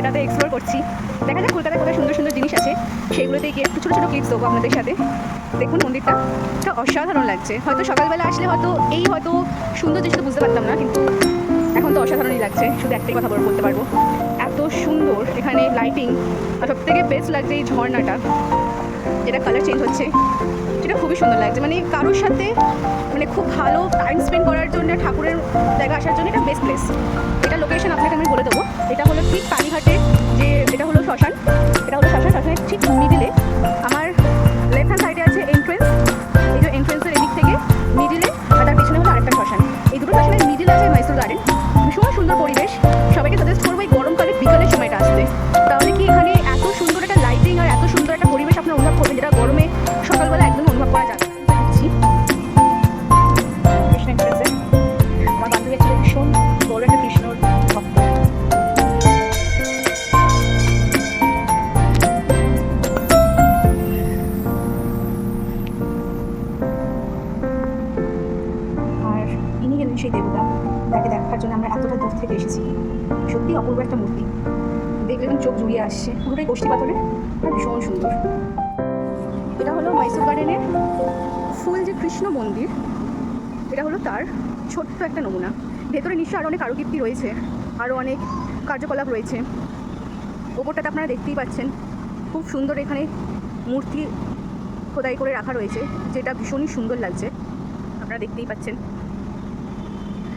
এটাতে এক্সপ্লোর করছি। দেখা যাক কলকাতায় কত সুন্দর সুন্দর জিনিস আছে, সেগুলোতে গিয়ে একটু ছোটো ছোটো ক্লিপস দেবো আপনাদের সাথে। দেখুন মন্দিরটা অসাধারণ লাগছে। হয়তো সকালবেলা আসলে হয়তো সুন্দর জিনিসটা বুঝতে পারতাম না, কিন্তু এখন তো অসাধারণই লাগছে। শুধু একটাই কথা বলতে পারবো, এত সুন্দর এখানে লাইটিং। আর সব থেকে বেস্ট লাগছে এই ঝর্ণাটা, যেটা কালার চেঞ্জ হচ্ছে, সেটা খুবই সুন্দর লাগছে। মানে কারোর সাথে মানে খুব ভালো টাইম স্পেন্ড করার জন্য, ঠাকুরের জায়গা আসার জন্য এটা বেস্ট প্লেস। এটা লোকেশন আপনাকে আমি বলে দেবো। এটা হলো ঠিক কালীঘাটে, যে এটা হলো শ্মশান, শ্মশানের ঠিক মিডিলে। আমার লেফট হ্যান্ড সাইডে আছে এন্ট্রেন্স, এই যে এন্ট্রেন্সের এদিক থেকে মিডিলে, আর তার পিছনে হলো আরেকটা শ্মশান। এই দুটো শ্মশানের মিডিলে আছে মাইসোর গার্ডেন। ভীষণ সুন্দর পরিবেশ। সবাইকে সাজেস্ট করবো এই গরমকালে বিকালের সময়টা আসতে। তাহলে কি এখানে এত সুন্দর একটা লাইটিং আর এত সুন্দর একটা পরিবেশ আপনার অনুভব করবেন, যেটা গরমে সকালবেলা একদম অনুভব করা যাবে। কৃষ্ণ এন্ট্রেন্সে আমার বান্ধবী ছিল ভীষণ বড় একটা কৃষ্ণর ভক্ত। আর ইনি গেলেন সেই দেবতা, তাকে দেখার জন্য আমরা এতটা দূর থেকে এসেছি। সত্যি অপূর্ব একটা মূর্তি, দেখলে চোখ জুড়িয়ে আসছে। পুরোটাই কষ্টি পাথরের, ভীষণ সুন্দর। এটা হলো মাইসোর গার্ডেনের ফুল যে কৃষ্ণ মন্দির, এটা হলো তার ছোট্ট একটা নমুনা। ভেতরে নিশ্চয়ই আরও অনেক কারুকীর্তি রয়েছে, আরও অনেক কার্যকলাপ রয়েছে। ওপরটাতে আপনারা দেখতেই পাচ্ছেন খুব সুন্দর এখানে মূর্তি খোদাই করে রাখা রয়েছে, যেটা ভীষণই সুন্দর লাগছে, আপনারা দেখতেই পাচ্ছেন।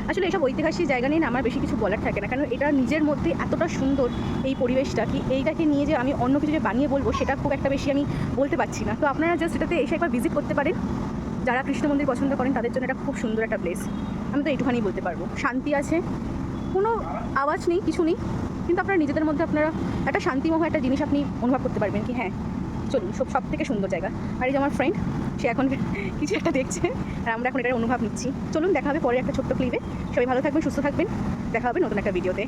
আসলে এইসব ঐতিহাসিক জায়গা নিয়ে না আমার বেশি কিছু বলার থাকে না, কারণ এটা নিজের মধ্যে এতটা সুন্দর এই পরিবেশটা, কি এইটাকে নিয়ে যে আমি অন্য কিছু যে বানিয়ে বলবো সেটা খুব একটা বেশি আমি বলতে পারছি না। তো আপনারা জাস্ট এটাতে এসে একবার ভিজিট করতে পারেন। যারা কৃষ্ণ মন্দির পছন্দ করেন তাদের জন্য এটা খুব সুন্দর একটা প্লেস। আমি তো এইটুখানি বলতে পারবো। শান্তি আছে, কোনো আওয়াজ নেই, কিছু নেই, কিন্তু আপনারা নিজেদের মধ্যে আপনারা একটা শান্তিময় একটা জিনিস আপনি অনুভব করতে পারবেন, কি হ্যাঁ চলুন সব থেকে সুন্দর জায়গা। আর এই যে আমার ফ্রেন্ড, সে এখন কিছু একটা দেখছে আর আমরা এখন এটার অনুভব নিচ্ছি। চলুন দেখা হবে পরে একটা ছোট্ট ক্লিপে। সবাই ভালো থাকবেন, সুস্থ থাকবেন, দেখা হবে নতুন একটা ভিডিওতে।